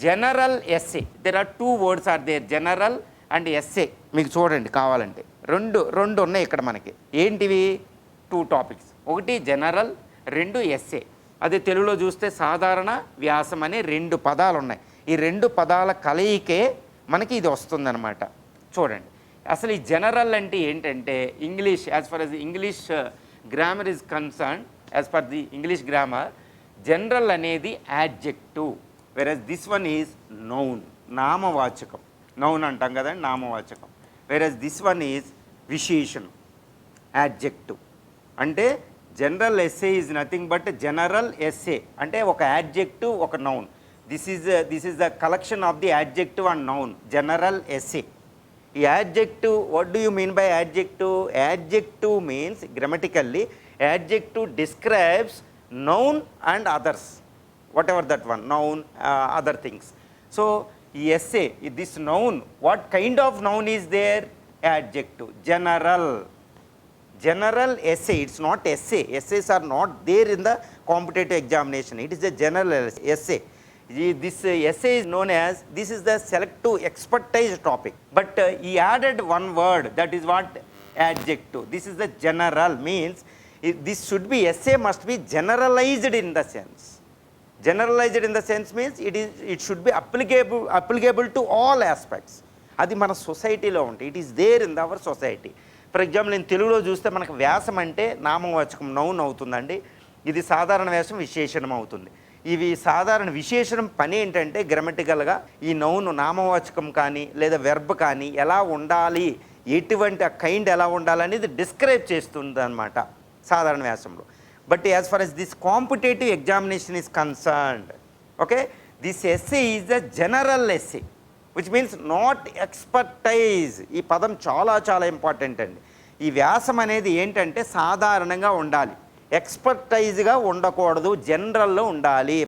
General SA. There are 2 words are there, general and SA. మీకు చూడండి కావాలంటే రెండు ఉన్నాయి ఇక్కడ మనకి. ఏంటివి? 2 topics. ఒకటి జనరల్, 2 ఎస్ఏ. అదే తెలుగులో చూస్తే సాధారణ వ్యాసం అనే 2 పదాలు ఉన్నాయి. ఈ 2 పదాల కలయికే మనకి ఇది వస్తుందన్నమాట. చూడండి అసలు ఈ జనరల్ అంటే ఏంటంటే, English as far as English grammar is concern, as per the English grammar, general అనేది adjective, versus this one is noun, నామవాచకం. నౌన్ అంటాం కదండి, నామవాచకం. వెరస్ దిస్ వన్ ఈజ్ విశేషణం, యాడ్జెక్టివ్. అంటే general essay is nothing but general essay అంటే ఒక adjective, ఒక noun. This is the collection of the adjective and noun, general essay. ఈ adjective, what do you mean by adjective? Adjective means grammatically adjective describes noun and others, whatever that one, noun, other things. So ఈ essay, this noun, what kind of noun is there? Adjective, general. General essay, it's not essay. Essays are not there in the competitive examination. It is a general essay. This essay is known as, this is the selective expertise topic. But he added one word, that is what? Adjective. This is the general, means this should be, essay must be generalized in the sense. Generalized in the sense means it should be applicable to all aspects. అది మన సొసైటీలో ఉంటుంది. It is there in our society. For example నేను తెలుగులో చూస్తే మనకు వ్యాసం అంటే నామవాచకం, నౌన్ అవుతుందండి. ఇది సాధారణ వ్యాసం విశేషణం అవుతుంది. ఇవి సాధారణ విశేషణం పని ఏంటంటే గ్రామటికల్గా ఈ నౌన్, నామవాచకం కానీ లేదా వెర్బ్ కానీ ఎలా ఉండాలి, ఎటువంటి కైండ్ ఎలా ఉండాలి అనేది డిస్క్రైబ్ చేస్తుంది అనమాట సాధారణ వ్యాసంలో. But as far as this competitive examination is concerned, okay, this essay is the general essay, which means not expertise. ఈ పదం చాలా చాలా ఇంపార్టెంట్ అండి. ఈ వ్యాసం అనేది ఏంటంటే సాధారణంగా ఉండాలి, ఎక్స్పర్టైజ్గా ఉండకూడదు, జనరల్లో ఉండాలి.